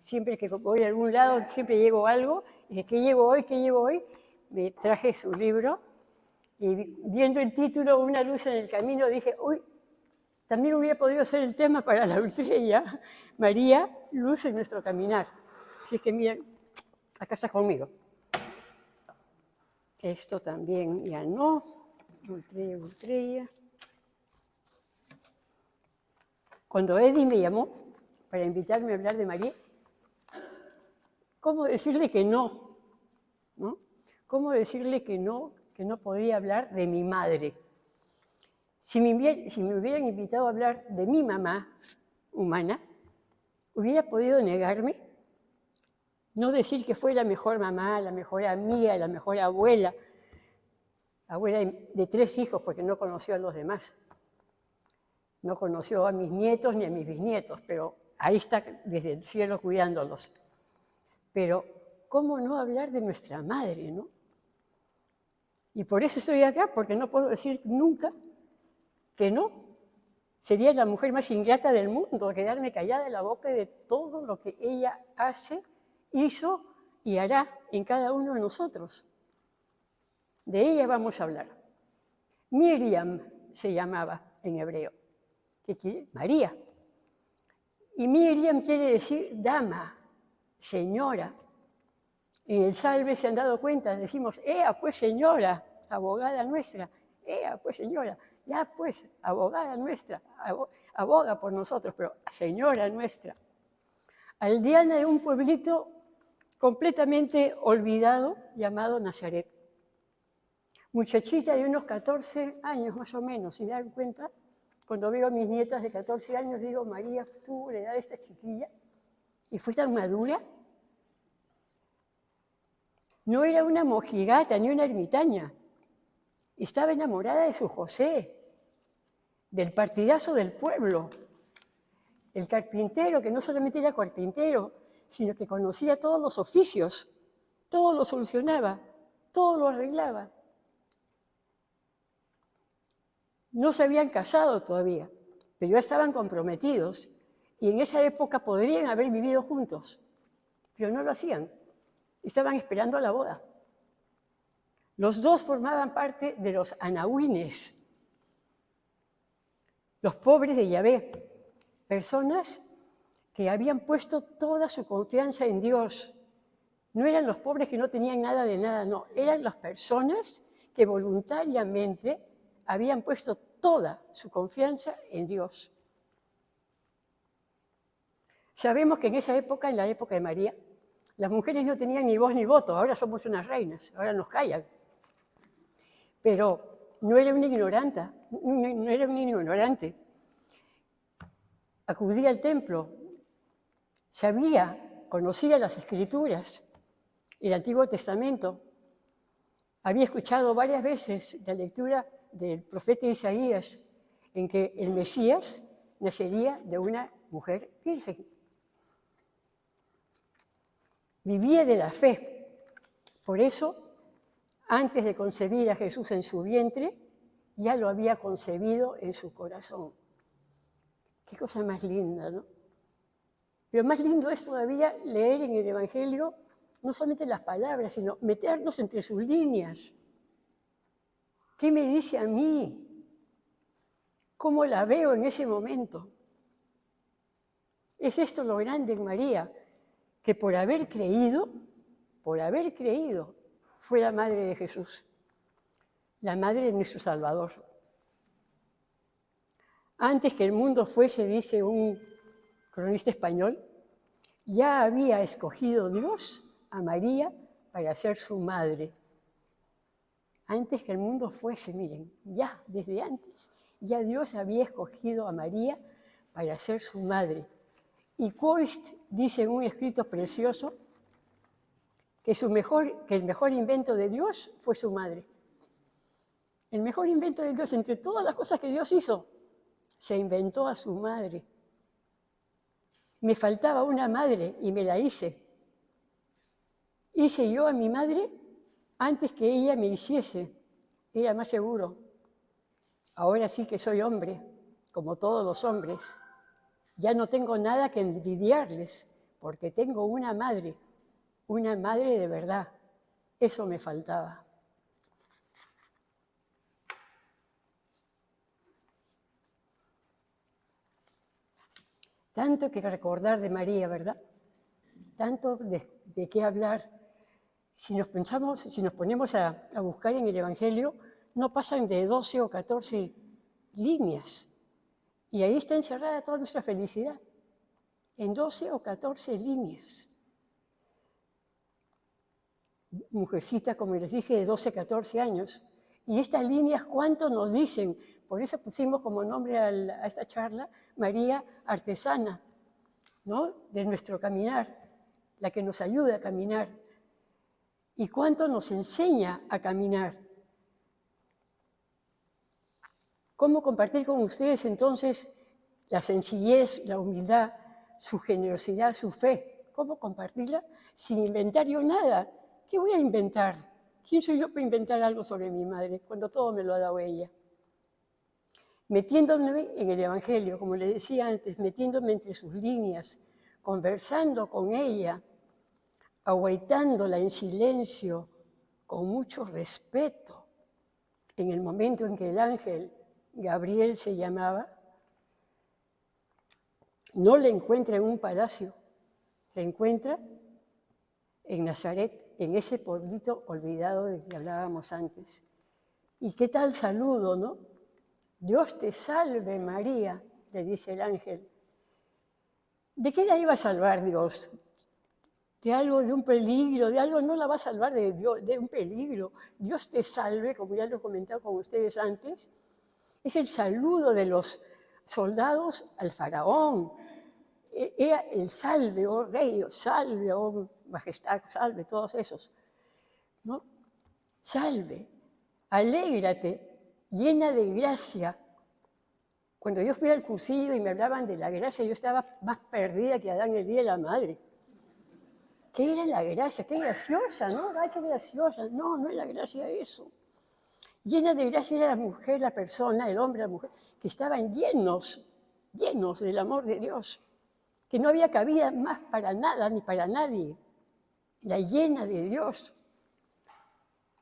siempre que voy a algún lado, siempre llevo algo. Y dije, ¿qué llevo hoy? ¿Qué llevo hoy? Me traje su libro y viendo el título, Una luz en el camino, dije, uy, también hubiera podido ser el tema para la ultrella, María, luz en nuestro caminar. Así que miren, acá está conmigo. Esto también ya no, ultrella. Cuando Eddie me llamó para invitarme a hablar de María, ¿cómo decirle que no? ¿No? ¿Cómo decirle que no podía hablar de mi madre? Si me hubieran invitado a hablar de mi mamá humana, ¿hubiera podido negarme? No decir que fue la mejor mamá, la mejor amiga, la mejor abuela de 3 hijos, porque no conoció a los demás. No conoció a mis nietos ni a mis bisnietos, pero ahí está desde el cielo cuidándolos. Pero, ¿cómo no hablar de nuestra madre, no? Y por eso estoy acá, porque no puedo decir nunca que no. Sería la mujer más ingrata del mundo, quedarme callada en la boca de todo lo que ella hace, hizo y hará en cada uno de nosotros. De ella vamos a hablar. Miriam se llamaba en hebreo, que quiere María. Y Miriam quiere decir dama, señora. En el Salve se han dado cuenta, decimos, ea pues señora, abogada nuestra, ea pues señora, ya pues abogada nuestra, aboga por nosotros, pero señora nuestra. Aldeana de un pueblito completamente olvidado llamado Nazaret. Muchachita de unos 14 años más o menos, si dan cuenta, cuando veo a mis nietas de 14 años, digo, María, tú la edad de esta chiquilla, y fue tan madura. No era una mojigata ni una ermitaña. Estaba enamorada de su José, del partidazo del pueblo, el carpintero, que no solamente era carpintero, sino que conocía todos los oficios, todo lo solucionaba, todo lo arreglaba. No se habían casado todavía, pero ya estaban comprometidos y en esa época podrían haber vivido juntos, pero no lo hacían. Estaban esperando la boda. Los dos formaban parte de los anahuines, los pobres de Yahvé, personas que habían puesto toda su confianza en Dios. No eran los pobres que no tenían nada de nada, no, eran las personas que voluntariamente habían puesto toda su confianza en Dios. Sabemos que en esa época, en la época de María, las mujeres no tenían ni voz ni voto, ahora somos unas reinas, ahora nos callan. Pero no era una ignorante, no era una ignorante. Acudía al templo, conocía las Escrituras, el Antiguo Testamento. Había escuchado varias veces la lectura del profeta Isaías en que el Mesías nacería de una mujer virgen. Vivía de la fe. Por eso, antes de concebir a Jesús en su vientre, ya lo había concebido en su corazón. Qué cosa más linda, ¿no? Pero más lindo es todavía leer en el Evangelio no solamente las palabras, sino meternos entre sus líneas. ¿Qué me dice a mí? ¿Cómo la veo en ese momento? Es esto lo grande en María, que por haber creído, fue la madre de Jesús, la madre de nuestro Salvador. Antes que el mundo fuese, dice un cronista español, ya había escogido Dios a María para ser su madre. Antes que el mundo fuese, miren, ya desde antes, ya Dios había escogido a María para ser su madre. Y Koist dice en un escrito precioso que el mejor invento de Dios fue su madre. El mejor invento de Dios, entre todas las cosas que Dios hizo, se inventó a su madre. Me faltaba una madre y me la hice. Hice yo a mi madre antes que ella me hiciese. Era más seguro. Ahora sí que soy hombre, como todos los hombres. Ya no tengo nada que envidiarles, porque tengo una madre de verdad. Eso me faltaba. Tanto que recordar de María, ¿verdad? Tanto de qué hablar. Si nos ponemos a buscar en el Evangelio, no pasan de 12 o 14 líneas. Y ahí está encerrada toda nuestra felicidad, en 12 o 14 líneas. Mujercita, como les dije, de 12 a 14 años. Y estas líneas, ¿cuánto nos dicen? Por eso pusimos como nombre a esta charla, María Artesana, ¿no? De nuestro caminar, la que nos ayuda a caminar. ¿Y cuánto nos enseña a caminar? ¿Cómo compartir con ustedes entonces la sencillez, la humildad, su generosidad, su fe? ¿Cómo compartirla sin inventar yo nada? ¿Qué voy a inventar? ¿Quién soy yo para inventar algo sobre mi madre cuando todo me lo ha dado ella? Metiéndome en el Evangelio, como les decía antes, metiéndome entre sus líneas, conversando con ella, aguaitándola en silencio, con mucho respeto. En el momento en que el ángel Gabriel se llamaba, no la encuentra en un palacio, la encuentra en Nazaret, en ese pueblito olvidado del que hablábamos antes. Y qué tal saludo, ¿no? Dios te salve, María, le dice el ángel. ¿De qué la iba a salvar Dios? De algo, de un peligro, de algo no la va a salvar de un peligro. Dios te salve, como ya lo he comentado con ustedes antes, es el saludo de los soldados al faraón. Era el salve, oh rey, salve, oh majestad, salve, todos esos, ¿no? Salve, alégrate, llena de gracia. Cuando yo fui al cursillo y me hablaban de la gracia, yo estaba más perdida que Adán el día de la madre. ¿Qué era la gracia? ¡Qué graciosa! ¿No? ¡Ay, qué graciosa! No, no es la gracia eso. Llena de gracia era la mujer, la persona, el hombre, la mujer, que estaban llenos del amor de Dios, que no había cabida más para nada ni para nadie. La llena de Dios,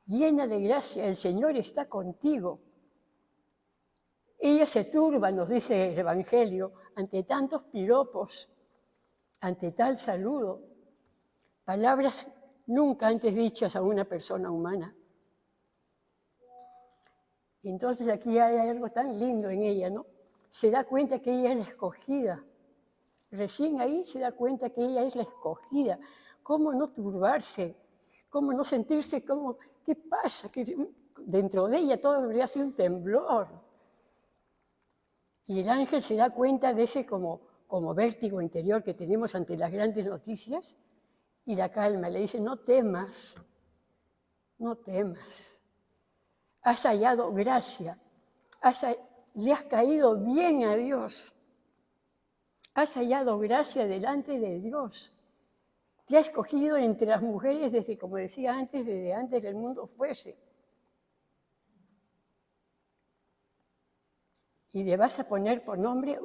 llena de gracia, el Señor está contigo. Ella se turba, nos dice el Evangelio, ante tantos piropos, ante tal saludo, palabras nunca antes dichas a una persona humana. Y entonces aquí hay algo tan lindo en ella, ¿no? Se da cuenta que ella es la escogida. Recién ahí se da cuenta que ella es la escogida. ¿Cómo no turbarse? ¿Cómo no sentirse como, qué pasa? Que dentro de ella todo debería ser un temblor. Y el ángel se da cuenta de ese como vértigo interior que tenemos ante las grandes noticias y la calma. Le dice, no temas, no temas. Has hallado gracia, le has caído bien a Dios. Has hallado gracia delante de Dios. Te ha escogido entre las mujeres desde, como decía antes, desde antes del mundo fuese. Y le vas a poner por nombre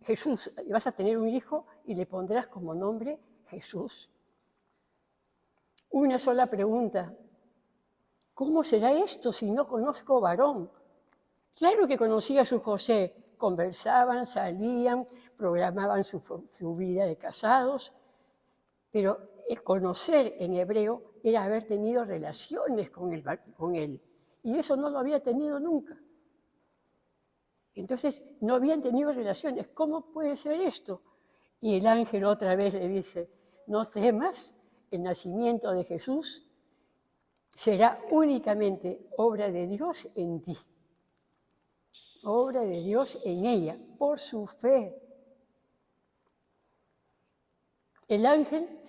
Jesús. Y vas a tener un hijo y le pondrás como nombre Jesús. Una sola pregunta. ¿Cómo será esto si no conozco varón? Claro que conocía a su José. Conversaban, salían, programaban su vida de casados, pero el conocer en hebreo era haber tenido relaciones con él, y eso no lo había tenido nunca. Entonces, no habían tenido relaciones. ¿Cómo puede ser esto? Y el ángel otra vez le dice, no temas, el nacimiento de Jesús será únicamente obra de Dios en ti. Obra de Dios en ella, por su fe. El ángel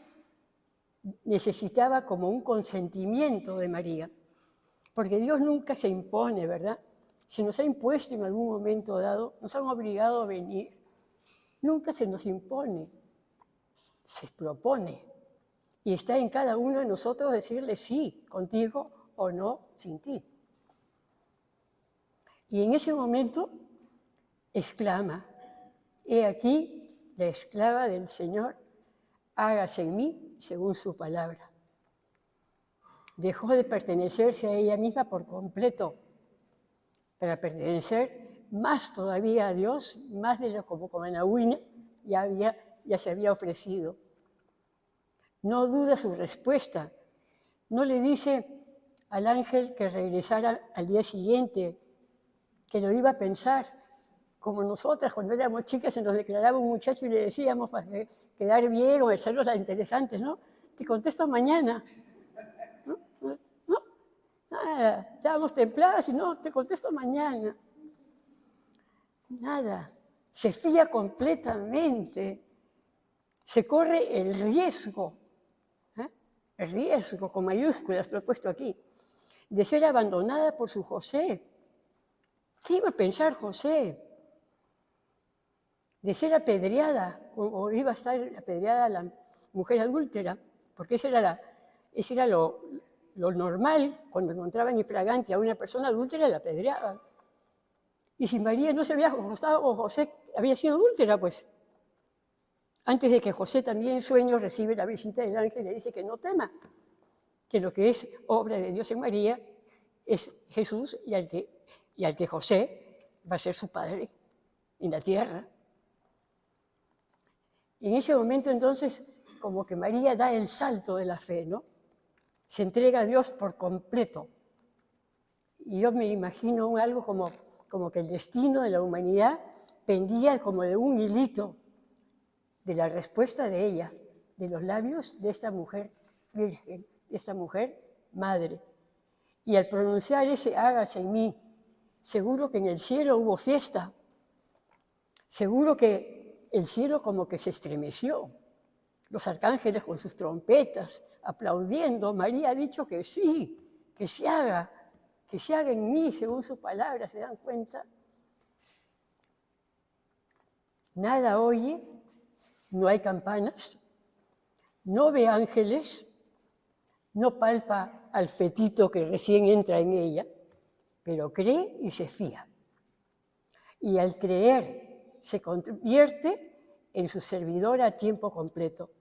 necesitaba como un consentimiento de María, porque Dios nunca se impone, ¿verdad? Se nos ha impuesto en algún momento dado, nos han obligado a venir. Nunca se nos impone, se propone. Y está en cada uno de nosotros decirle sí, contigo o no, sin ti. Y en ese momento exclama, he aquí la esclava del Señor, hágase en mí según su palabra. Dejó de pertenecerse a ella misma por completo para pertenecer más todavía a Dios, más de lo como Nahuine ya se había ofrecido. No duda su respuesta. No le dice al ángel que regresara al día siguiente, que lo iba a pensar, como nosotras cuando éramos chicas se nos declaraba un muchacho y le decíamos para quedar bien o hacernos las interesantes, ¿no? Te contesto mañana. ¿No? Nada, estábamos templadas y no, te contesto mañana. Nada, se fía completamente, se corre el riesgo con mayúsculas, lo he puesto aquí, de ser abandonada por su José. ¿Qué iba a pensar José? De ser apedreada, o iba a estar apedreada la mujer adúltera, porque ese era lo normal, cuando encontraban infragante a una persona adúltera, la apedreaban. Y si María no se había acostado con José, había sido adúltera, pues. Antes de que José también en sueños recibe la visita del ángel y le dice que no tema, que lo que es obra de Dios en María es Jesús y al que José va a ser su padre en la tierra. Y en ese momento entonces como que María da el salto de la fe, ¿no? Se entrega a Dios por completo. Y yo me imagino algo como que el destino de la humanidad pendía como de un hilito de la respuesta de ella, de los labios de esta mujer virgen, de esta mujer madre. Y al pronunciar ese hágase en mí, seguro que en el cielo hubo fiesta, seguro que el cielo como que se estremeció, los arcángeles con sus trompetas, aplaudiendo. María ha dicho que sí, que se haga en mí según su palabra, ¿se dan cuenta? Nada oye, no hay campanas, no ve ángeles, no palpa al fetito que recién entra en ella, pero cree y se fía. Y al creer se convierte en su servidora a tiempo completo.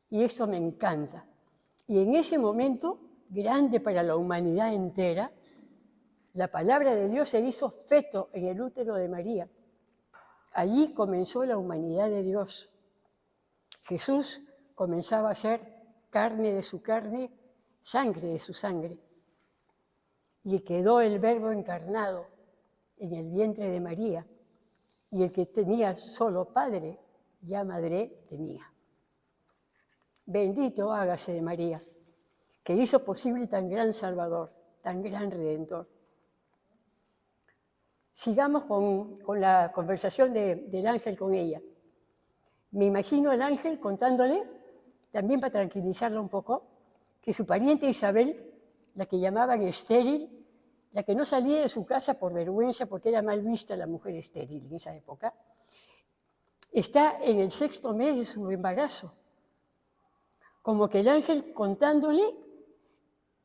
Y eso me encanta. Y en ese momento, grande para la humanidad entera, la palabra de Dios se hizo feto en el útero de María. Allí comenzó la humanidad de Dios. Jesús comenzaba a ser carne de su carne, sangre de su sangre. Y quedó el Verbo encarnado en el vientre de María. Y el que tenía solo padre, ya madre tenía. Bendito hágase de María, que hizo posible tan gran Salvador, tan gran Redentor. Sigamos con la conversación del ángel con ella. Me imagino al ángel contándole, también para tranquilizarla un poco, que su pariente Isabel, la que llamaban estéril, la que no salía de su casa por vergüenza porque era mal vista la mujer estéril en esa época, está en el 6º mes de su embarazo. Como que el ángel contándole,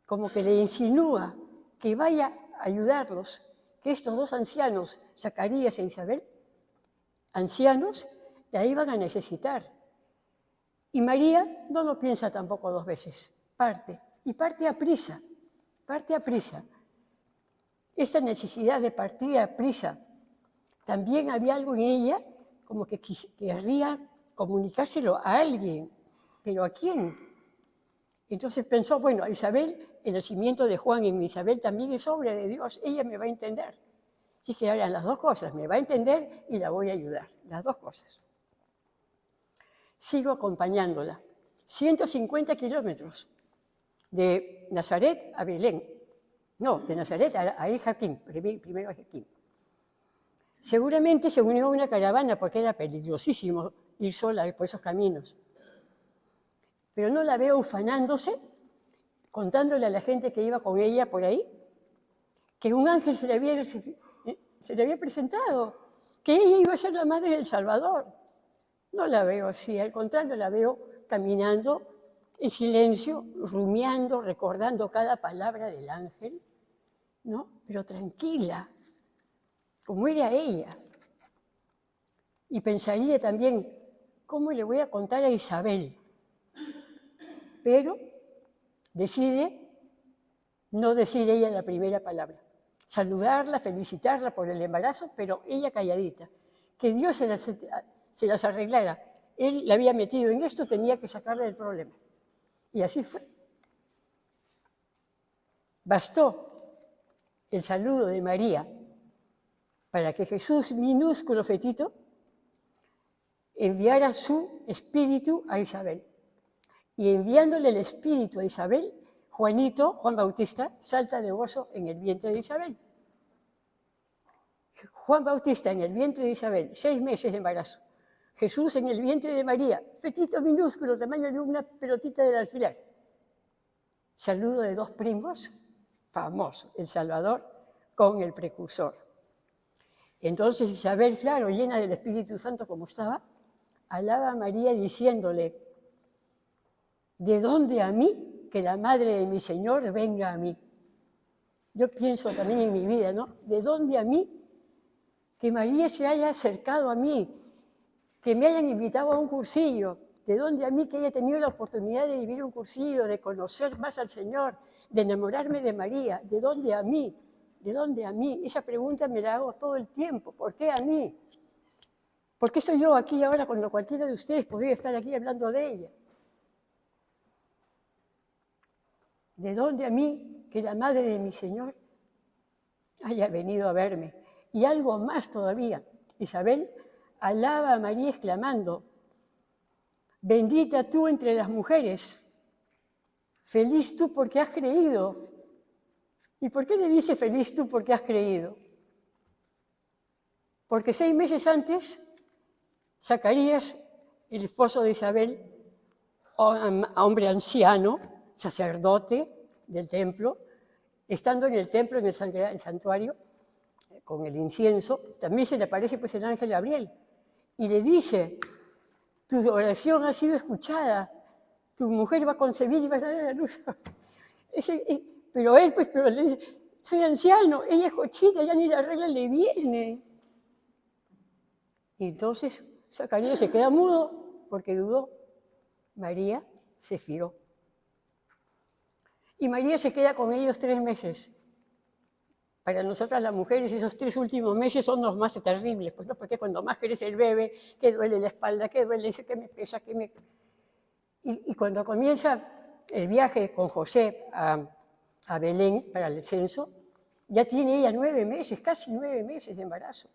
como que le insinúa que vaya a ayudarlos, que estos dos ancianos, Zacarías e Isabel, ancianos, la iban a necesitar. Y María no lo piensa tampoco 2 veces, parte a prisa, Esta necesidad de partir a prisa, también había algo en ella como que querría comunicárselo a alguien, pero ¿a quién? Entonces pensó, bueno, a Isabel, el nacimiento de Juan en Isabel también es obra de Dios, ella me va a entender. Así que hagan las 2 cosas, me va a entender y la voy a ayudar, las 2 cosas. Sigo acompañándola, 150 kilómetros, de Nazaret a Belén. No, de Nazaret a El Jaquín, primero a Jaquín. Seguramente se unió a una caravana porque era peligrosísimo ir sola por esos caminos. Pero no la veo ufanándose, contándole a la gente que iba con ella por ahí, que un ángel se le había presentado, que ella iba a ser la madre del Salvador. No la veo así, al contrario, la veo caminando en silencio, rumiando, recordando cada palabra del ángel, ¿no? Pero tranquila, como era ella. Y pensaría también, ¿cómo le voy a contar a Isabel pero decide no decir ella la primera palabra. Saludarla, felicitarla por el embarazo, pero ella calladita. Que Dios se las arreglara. Él la había metido en esto, tenía que sacarle del problema. Y así fue. Bastó el saludo de María para que Jesús, minúsculo fetito, enviara su espíritu a Isabel. Y enviándole el espíritu a Isabel, Juan Bautista, salta de gozo en el vientre de Isabel. Juan Bautista en el vientre de Isabel, 6 meses de embarazo. Jesús en el vientre de María, fetito minúsculo, tamaño de una pelotita del alfiler. Saludo de 2 primos, famoso, el Salvador con el precursor. Entonces Isabel, claro, llena del Espíritu Santo como estaba, alaba a María diciéndole, ¿de dónde a mí que la madre de mi Señor venga a mí? Yo pienso también en mi vida, ¿no? ¿De dónde a mí que María se haya acercado a mí, que me hayan invitado a un cursillo? ¿De dónde a mí que haya tenido la oportunidad de vivir un cursillo, de conocer más al Señor, de enamorarme de María? ¿De dónde a mí? ¿De dónde a mí? Esa pregunta me la hago todo el tiempo. ¿Por qué a mí? ¿Por qué soy yo aquí ahora cuando cualquiera de ustedes podría estar aquí hablando de ella? ¿De dónde a mí que la madre de mi Señor haya venido a verme? Y algo más todavía. Isabel alaba a María exclamando, bendita tú entre las mujeres, feliz tú porque has creído. ¿Y por qué le dice feliz tú porque has creído? Porque 6 meses antes, Zacarías, el esposo de Isabel, hombre anciano, sacerdote del templo, estando en el templo, en el santuario, con el incienso, también se le aparece pues el ángel Gabriel y le dice, tu oración ha sido escuchada, tu mujer va a concebir y va a dar a la luz. Pero él pues le dice, soy anciano, ella es cochita, ya ni la regla le viene. Y entonces Zacarías se queda mudo porque dudó. María se fió. Y María se queda con ellos 3 meses. Para nosotras las mujeres esos 3 últimos meses son los más terribles, pues, ¿no? Porque cuando más crece el bebé, que duele la espalda, que duele ese, que me pesa, que me... Y cuando comienza el viaje con José a Belén para el censo, ya tiene ella 9 meses, casi 9 meses de embarazo.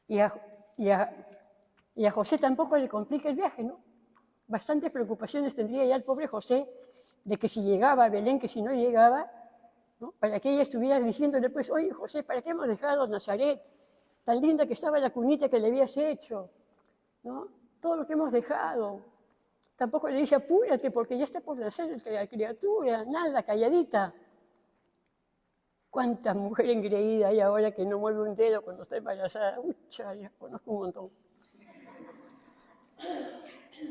Y a José tampoco le complica el viaje, ¿no? Bastantes preocupaciones tendría ya el pobre José de que si llegaba a Belén, que si no llegaba, ¿no? Para que ella estuviera diciéndole, pues, oye, José, ¿para qué hemos dejado Nazaret? Tan linda que estaba la cunita que le habías hecho, ¿no? Todo lo que hemos dejado. Tampoco le dice, apúrate, porque ya está por nacer la criatura, nada, calladita. ¿Cuánta mujer engreída hay ahora que no mueve un dedo cuando está embarazada? Uy, ya conozco un montón.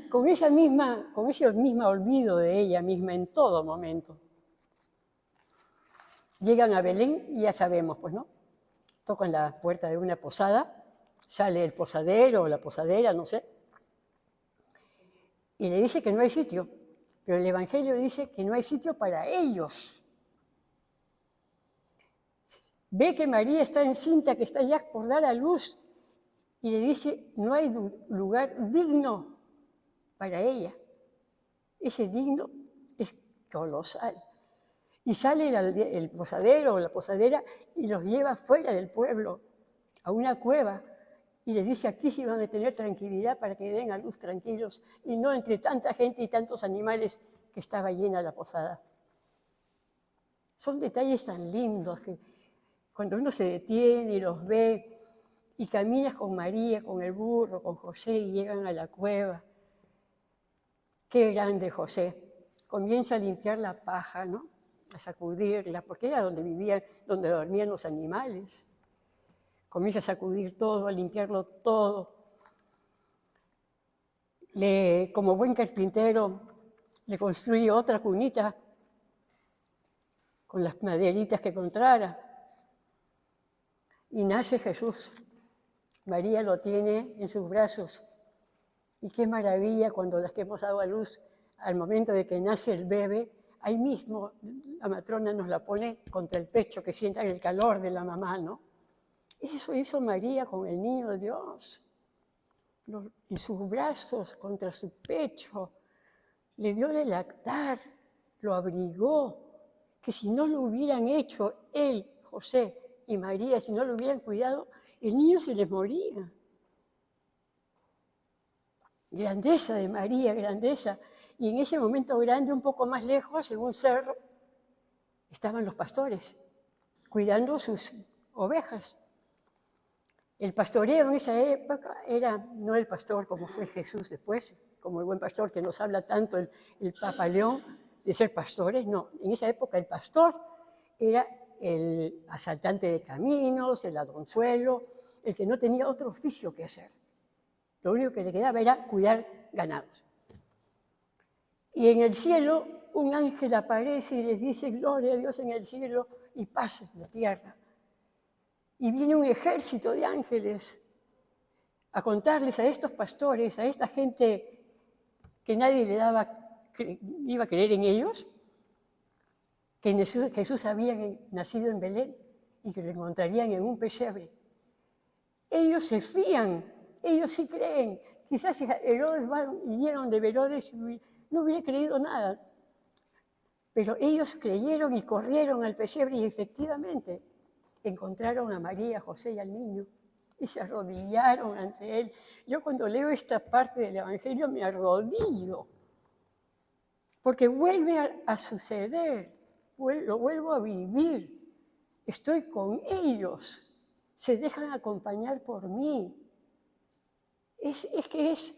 Con ese mismo olvido de ella misma en todo momento. Llegan a Belén y ya sabemos, pues, ¿no? Tocan la puerta de una posada, sale el posadero o la posadera, no sé, y le dice que no hay sitio, pero el Evangelio dice que no hay sitio para ellos. Ve que María está encinta, que está ya por dar a luz, y le dice, no hay lugar digno para ella. Ese digno es colosal. Y sale el posadero o la posadera y los lleva fuera del pueblo, a una cueva, y les dice, aquí sí van a tener tranquilidad para que den a luz tranquilos, y no entre tanta gente y tantos animales que estaba llena la posada. Son detalles tan lindos que cuando uno se detiene y los ve, y caminas con María, con el burro, con José, y llegan a la cueva. Qué grande José. Comienza a limpiar la paja, ¿no? A sacudirla, porque era donde vivían, donde dormían los animales. Comienza a sacudir todo, a limpiarlo todo. Como buen carpintero, le construye otra cunita con las maderitas que encontrara. Y nace Jesús. María lo tiene en sus brazos. Y qué maravilla cuando las que hemos dado a luz al momento de que nace el bebé, ahí mismo la matrona nos la pone contra el pecho, que sientan el calor de la mamá, ¿no? Eso hizo María con el niño de Dios. En sus brazos, contra su pecho, le dio de lactar, lo abrigó, que si no lo hubieran hecho él, José y María, si no lo hubieran cuidado, el niño se les moría. Grandeza de María, grandeza. Y en ese momento grande, un poco más lejos, en un cerro, estaban los pastores, cuidando sus ovejas. El pastoreo en esa época era no el pastor como fue Jesús después, como el buen pastor que nos habla tanto el Papa León, de ser pastores, no. En esa época el pastor era el asaltante de caminos, el ladronzuelo, el que no tenía otro oficio que hacer. Lo único que le quedaba era cuidar ganados. Y en el cielo un ángel aparece y les dice, gloria a Dios en el cielo y paz en la tierra. Y viene un ejército de ángeles a contarles a estos pastores, a esta gente que nadie iba a creer en ellos, que Jesús había nacido en Belén y que lo encontrarían en un pesebre. Ellos se fían, ellos sí creen. Quizás si Herodes vinieron de Herodes y no hubiera creído nada. Pero ellos creyeron y corrieron al pesebre y efectivamente encontraron a María, a José y al niño y se arrodillaron ante él. Yo cuando leo esta parte del Evangelio me arrodillo, porque vuelve a suceder, lo vuelvo a vivir. Estoy con ellos, se dejan acompañar por mí. Es que es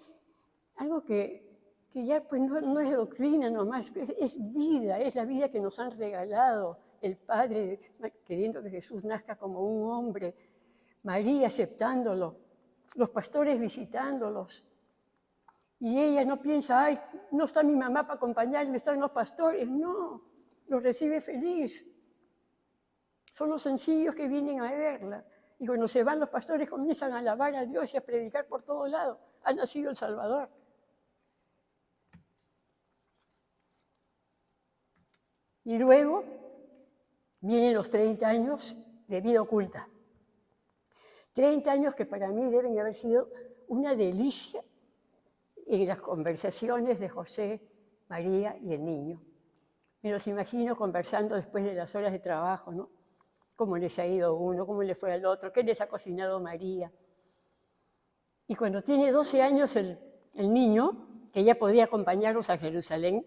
algo que ya pues no es doctrina nomás, es vida, es la vida que nos han regalado el Padre, queriendo que Jesús nazca como un hombre, María aceptándolo, los pastores visitándolos. Y ella no piensa, ay, no está mi mamá para acompañarme, están los pastores. No, los recibe feliz. Son los sencillos que vienen a verla. Y cuando se van los pastores comienzan a alabar a Dios y a predicar por todo lado. Ha nacido el Salvador. Y luego vienen los 30 años de vida oculta. 30 años que para mí deben haber sido una delicia en las conversaciones de José, María y el niño. Me los imagino conversando después de las horas de trabajo, ¿no? Cómo les ha ido uno, cómo le fue al otro, qué les ha cocinado María. Y cuando tiene 12 años el niño, que ya podía acompañarlos a Jerusalén,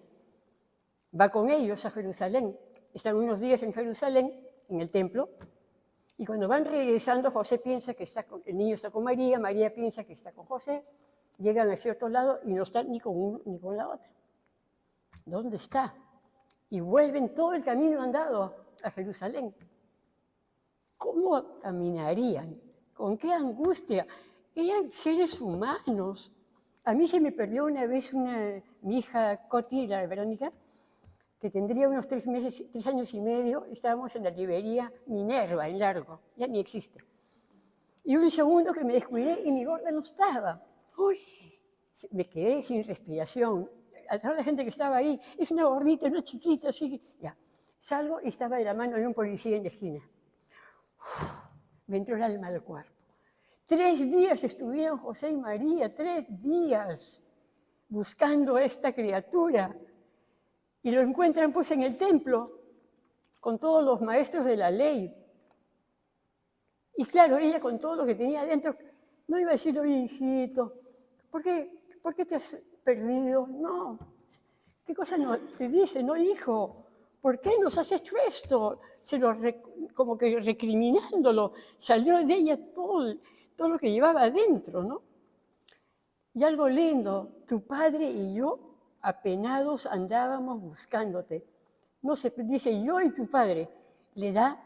va con ellos a Jerusalén. Están unos días en Jerusalén, en el templo, y cuando van regresando, José piensa que el niño está con María, María piensa que está con José, llegan a cierto lado y no están ni con uno ni con la otra. ¿Dónde está? Y vuelven todo el camino andado a Jerusalén. ¿Cómo caminarían? ¿Con qué angustia? Eran seres humanos. A mí se me perdió una vez mi hija Coti, la Verónica, que tendría unos 3 años y medio, estábamos en la librería Minerva, en Largo, ya ni existe. Y un segundo que me descuidé y mi gorda no estaba. Uy, me quedé sin respiración. A toda la gente que estaba ahí, es una gordita, una chiquita, así. Ya, salgo y estaba de la mano de un policía en la esquina. Uf, me entró el alma al cuerpo. 3 días estuvieron José y María, 3 días, buscando a esta criatura. Y lo encuentran pues en el templo, con todos los maestros de la ley. Y claro, ella con todo lo que tenía adentro, no iba a decir, oye, hijito, ¿por qué te has perdido? No. ¿Qué cosa no te dice? No, hijo, ¿por qué nos has hecho esto? Como que recriminándolo, salió de ella todo lo que llevaba adentro, ¿no? Y algo lindo, tu padre y yo apenados andábamos buscándote. No se dice yo y tu padre, le da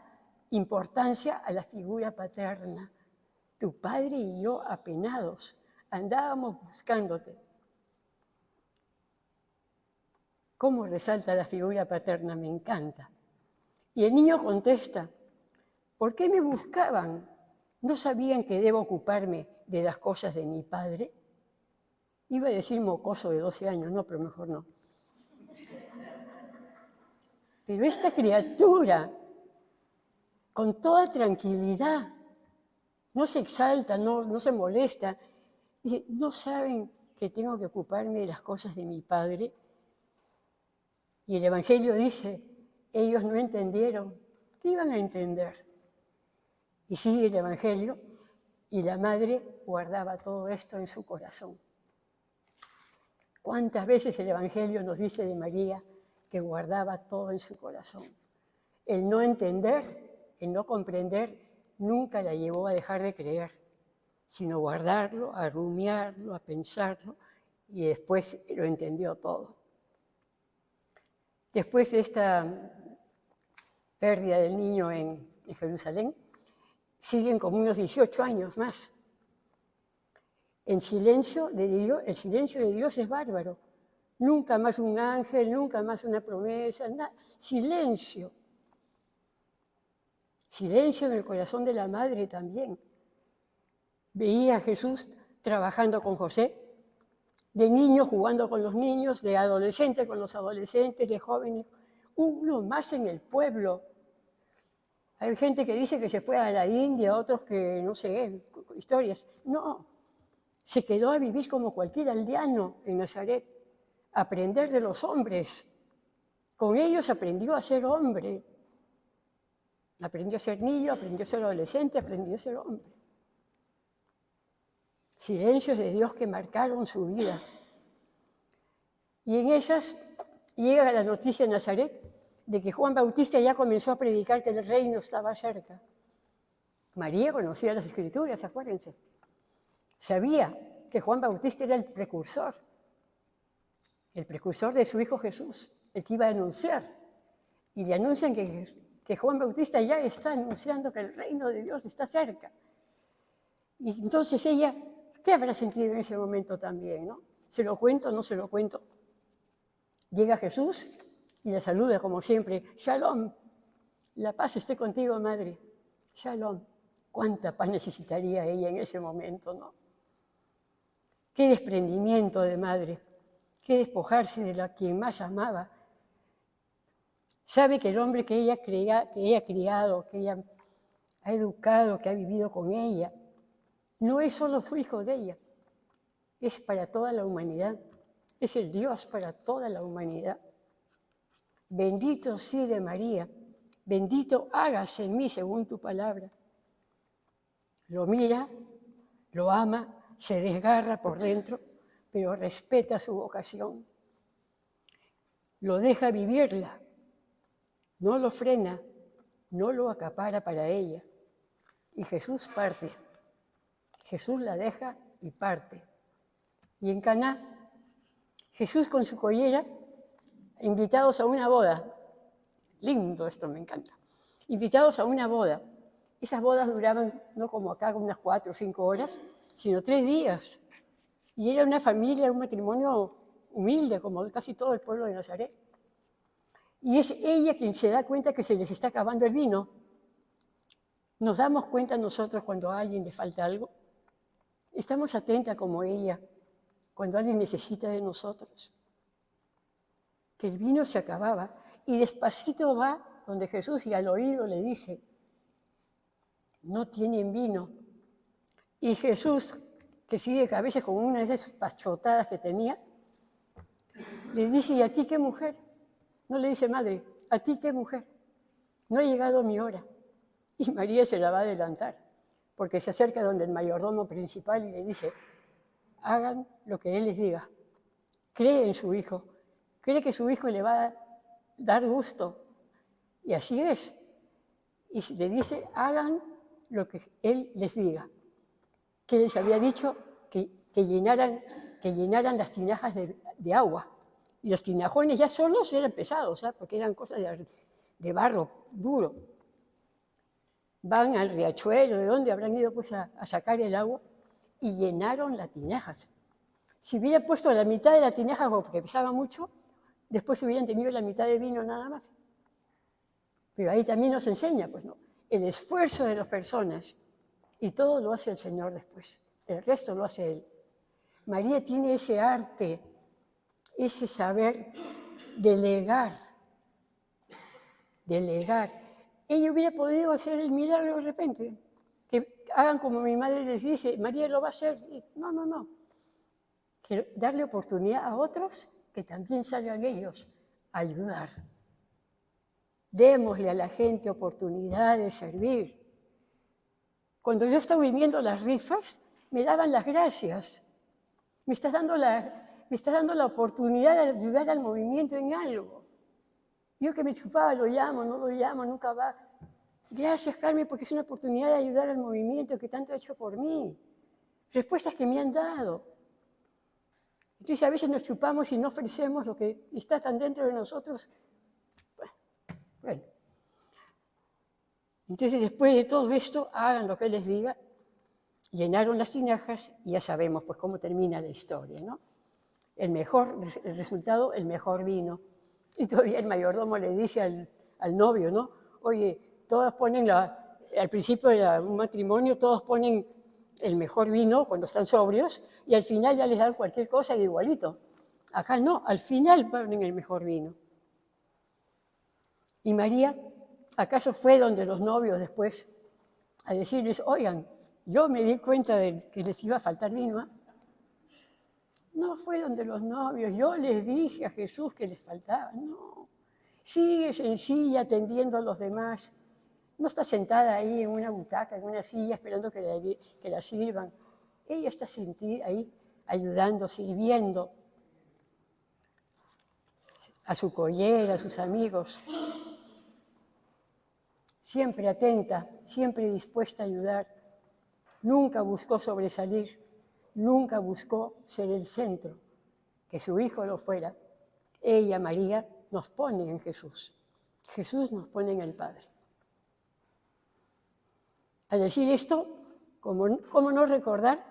importancia a la figura paterna. Tu padre y yo apenados andábamos buscándote. ¿Cómo resalta la figura paterna? Me encanta. Y el niño contesta, ¿por qué me buscaban? ¿No sabían que debo ocuparme de las cosas de mi padre? Iba a decir mocoso de 12 años, no, pero mejor no. Pero esta criatura, con toda tranquilidad, no se exalta, no se molesta. Dice, ¿no saben que tengo que ocuparme de las cosas de mi Padre? Y el Evangelio dice, ellos no entendieron. ¿Qué iban a entender? Y sigue el Evangelio, y la madre guardaba todo esto en su corazón. ¿Cuántas veces el Evangelio nos dice de María que guardaba todo en su corazón? El no entender, el no comprender, nunca la llevó a dejar de creer, sino guardarlo, a rumiarlo, a pensarlo, y después lo entendió todo. Después de esta pérdida del niño en Jerusalén, siguen como unos 18 años más. En silencio de Dios, el silencio de Dios es bárbaro. Nunca más un ángel, nunca más una promesa, nada. Silencio. Silencio en el corazón de la madre también. Veía a Jesús trabajando con José, de niño jugando con los niños, de adolescente con los adolescentes, de jóvenes, uno más en el pueblo. Hay gente que dice que se fue a la India, otros que, no sé, historias. No, se quedó a vivir como cualquier aldeano en Nazaret, a aprender de los hombres. Con ellos aprendió a ser hombre. Aprendió a ser niño, aprendió a ser adolescente, aprendió a ser hombre. Silencios de Dios que marcaron su vida. Y en ellas llega la noticia en Nazaret de que Juan Bautista ya comenzó a predicar que el reino estaba cerca. María conocía las Escrituras, acuérdense. Sabía que Juan Bautista era el precursor de su hijo Jesús, el que iba a anunciar. Y le anuncian que Juan Bautista ya está anunciando que el reino de Dios está cerca. Y entonces ella, ¿qué habrá sentido en ese momento también, no? ¿Se lo cuento o no se lo cuento? Llega Jesús y la saluda como siempre. Shalom, la paz esté contigo, madre. Shalom. ¿Cuánta paz necesitaría ella en ese momento, no? Qué desprendimiento de madre, qué despojarse de la quien más amaba. Sabe que el hombre que ella ha criado, que ella ha educado, que ha vivido con ella, no es solo su hijo de ella, es para toda la humanidad, es el Dios para toda la humanidad. Bendito sí de María, bendito hágase en mí según tu palabra. Lo mira, lo ama, se desgarra por dentro, pero respeta su vocación. Lo deja vivirla, no lo frena, no lo acapara para ella. Y Jesús parte. Jesús la deja y parte. Y en Caná, Jesús con su collera, invitados a una boda. Lindo esto, me encanta. Invitados a una boda. Esas bodas duraban, no como acá, unas 4 o 5 horas, sino 3 días. Y era una familia, un matrimonio humilde, como casi todo el pueblo de Nazaret. Y es ella quien se da cuenta que se les está acabando el vino. ¿Nos damos cuenta nosotros cuando a alguien le falta algo? Estamos atentas como ella cuando alguien necesita de nosotros. Que el vino se acababa y despacito va donde Jesús y al oído le dice, no tienen vino. Y Jesús, que sigue a veces con una de esas pachotadas que tenía, le dice, ¿y a ti qué mujer? No le dice, madre, ¿a ti qué mujer? No ha llegado mi hora. Y María se la va a adelantar, porque se acerca donde el mayordomo principal y le dice, hagan lo que él les diga. Cree en su hijo, cree que su hijo le va a dar gusto. Y así es. Y le dice, hagan lo que él les diga. Que les había dicho que llenaran las tinajas de agua. Y los tinajones ya solos eran pesados, porque eran cosas de barro duro. Van al riachuelo, de donde habrán ido pues, a sacar el agua, y llenaron las tinajas. Si hubieran puesto la mitad de la tinaja, porque pesaba mucho, después hubieran tenido la mitad de vino nada más. Pero ahí también nos enseña, pues, ¿no? El esfuerzo de las personas, y todo lo hace el Señor después. El resto lo hace Él. María tiene ese arte, ese saber delegar. delegar. Ella hubiera podido hacer el milagro de repente, que hagan como mi madre les dice, María lo va a hacer. No. Quiero darle oportunidad a otros que también salgan ellos a ayudar. Démosle a la gente oportunidad de servir. Cuando yo estaba viviendo las rifas, me daban las gracias. Me estás dando la oportunidad de ayudar al movimiento en algo. Yo que me chupaba, lo llamo, no lo llamo, nunca va. Gracias, Carmen, porque es una oportunidad de ayudar al movimiento que tanto ha hecho por mí. Respuestas que me han dado. Entonces a veces nos chupamos y no ofrecemos lo que está tan dentro de nosotros. Bueno. Entonces después de todo esto, hagan lo que les diga. Llenaron las tinajas y ya sabemos pues cómo termina la historia, ¿no? El resultado, el mejor vino. Y todavía el mayordomo le dice al novio, ¿no? Oye, todos ponen al principio de un matrimonio, todos ponen el mejor vino cuando están sobrios y al final ya les dan cualquier cosa igualito. Acá no, al final ponen el mejor vino. Y María, ¿acaso fue donde los novios después a decirles, oigan, yo me di cuenta de que les iba a faltar vino? ¿Eh? No fue donde los novios, yo les dije a Jesús que les faltaba. No, sigue sencilla atendiendo a los demás. No está sentada ahí en una butaca, en una silla, esperando que la sirvan. Ella está sentada ahí, ayudando, sirviendo a su collera, a sus amigos. Siempre atenta, siempre dispuesta a ayudar. Nunca buscó sobresalir, nunca buscó ser el centro, que su hijo lo fuera. Ella, María, nos pone en Jesús. Jesús nos pone en el Padre. Al decir esto, ¿cómo no recordar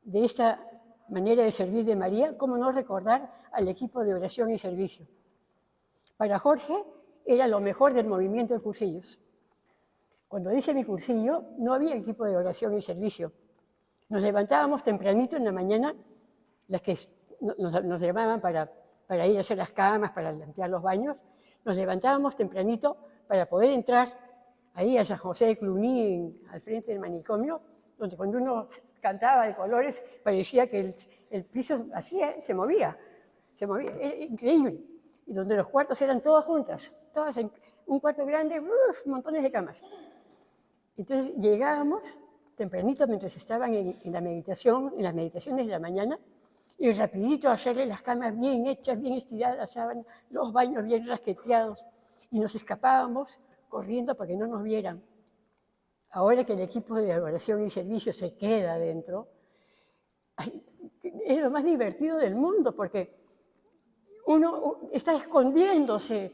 de esta manera de servir de María? ¿Cómo no recordar al equipo de oración y servicio? Para Jorge era lo mejor del movimiento de cursillos. Cuando hice mi cursillo, no había equipo de oración y servicio. Nos levantábamos tempranito en la mañana, las que nos llamaban para ir a hacer las camas, para limpiar los baños. Nos levantábamos tempranito para poder entrar ahí a San José de Cluny, al frente del manicomio, donde cuando uno cantaba de colores parecía que el piso así se movía, era increíble. Y donde los cuartos eran todas juntas, todas en un cuarto grande, montones de camas. Entonces llegábamos tempranito mientras estaban en la meditación, en las meditaciones de la mañana, y rapidito a hacerle las camas bien hechas, bien estiradas, las sábanas, los baños bien rasqueteados, y nos escapábamos corriendo para que no nos vieran. Ahora que el equipo de oración y servicio se queda dentro, es lo más divertido del mundo, porque uno está escondiéndose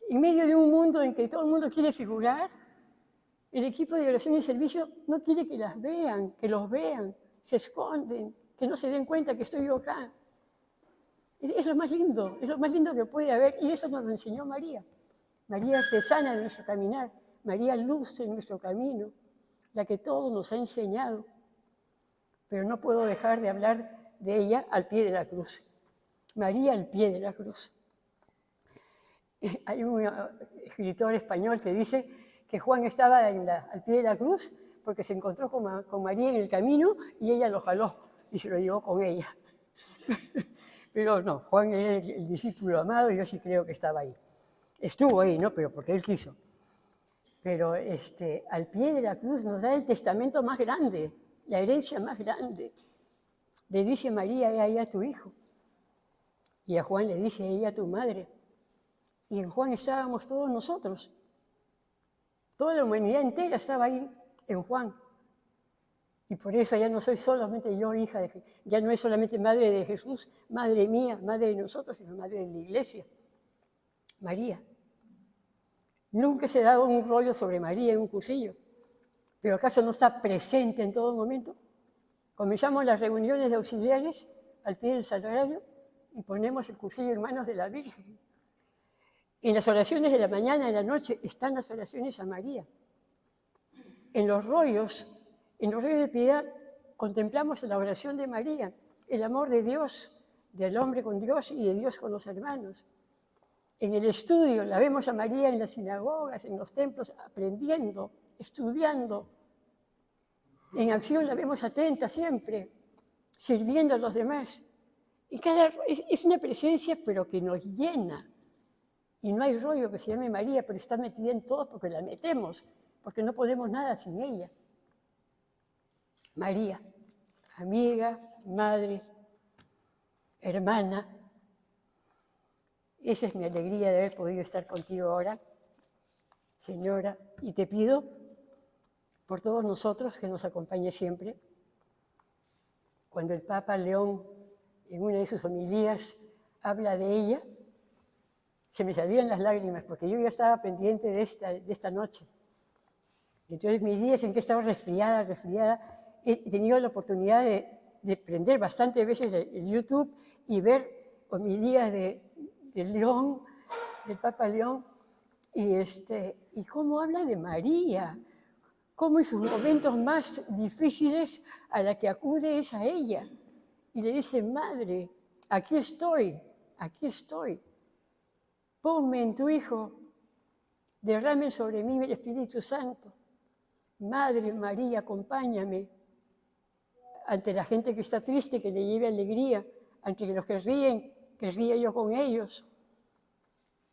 en medio de un mundo en que todo el mundo quiere figurar. El equipo de oración y servicio no quiere que las vean, que los vean, se esconden, que no se den cuenta que estoy yo acá. Es lo más lindo que puede haber, y eso nos lo enseñó María. María artesana de nuestro caminar, María luz en nuestro camino, la que todo nos ha enseñado. Pero no puedo dejar de hablar de ella al pie de la cruz. María al pie de la cruz. Hay un escritor español que dice que Juan estaba al pie de la cruz porque se encontró con María en el camino y ella lo jaló y se lo llevó con ella. Pero no, Juan era el discípulo amado y yo sí creo que estaba ahí. Estuvo ahí, ¿no? Pero porque él quiso. Pero al pie de la cruz nos da el testamento más grande, la herencia más grande. Le dice María, he ahí a tu hijo. Y a Juan le dice, he ahí a tu madre. Y en Juan estábamos todos nosotros. Toda la humanidad entera estaba ahí en Juan. Y por eso ya no soy solamente yo, hija de Jesús. Ya no es solamente madre de Jesús, madre mía, madre de nosotros, sino madre de la iglesia. María. Nunca se daba un rollo sobre María en un cursillo. ¿Pero acaso no está presente en todo momento? Comenzamos las reuniones de auxiliares al pie del sagrario y ponemos el cursillo en manos de la Virgen. En las oraciones de la mañana y de la noche están las oraciones a María. En los rollos de piedad contemplamos la oración de María, el amor de Dios, del hombre con Dios y de Dios con los hermanos. En el estudio la vemos a María en las sinagogas, en los templos, aprendiendo, estudiando. En acción la vemos atenta siempre, sirviendo a los demás. Y es una presencia, pero que nos llena. Y no hay rollo que se llame María, pero está metida en todo porque la metemos, porque no podemos nada sin ella. María, amiga, madre, hermana. Esa es mi alegría de haber podido estar contigo ahora, Señora, y te pido por todos nosotros que nos acompañe siempre. Cuando el Papa León, en una de sus homilías, habla de ella, se me salían las lágrimas, porque yo ya estaba pendiente de esta noche. Entonces, mis días en que estaba resfriada, he tenido la oportunidad de prender bastantes veces el YouTube y ver homilías de León, del Papa León, y cómo habla de María, cómo en sus momentos más difíciles a la que acude es a ella. Y le dice, Madre, aquí estoy, ponme en tu Hijo, derrame sobre mí el Espíritu Santo. Madre María, acompáñame ante la gente que está triste, que le lleve alegría, ante los que ríen, que ría yo con ellos.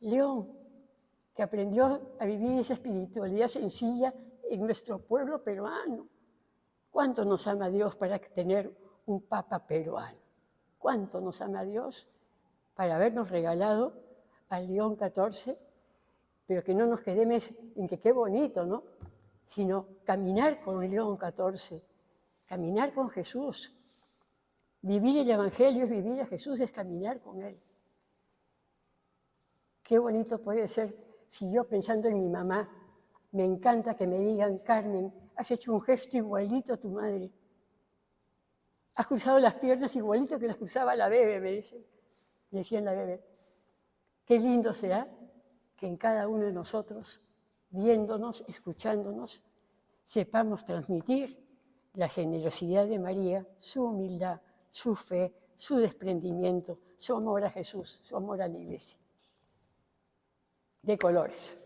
León, que aprendió a vivir esa espiritualidad sencilla en nuestro pueblo peruano. ¿Cuánto nos ama Dios para tener un Papa peruano? ¿Cuánto nos ama Dios para habernos regalado al León XIV? Pero que no nos quedemos en que qué bonito, ¿no? Sino caminar con el León XIV, caminar con Jesús. Vivir el Evangelio es vivir a Jesús, es caminar con Él. Qué bonito puede ser si yo, pensando en mi mamá, me encanta que me digan, Carmen, has hecho un gesto igualito a tu madre. Has cruzado las piernas igualito que las cruzaba la bebé, me decían la bebé. Qué lindo será que en cada uno de nosotros, viéndonos, escuchándonos, sepamos transmitir la generosidad de María, su humildad, su fe, su desprendimiento, su amor a Jesús, su amor a la Iglesia. De colores.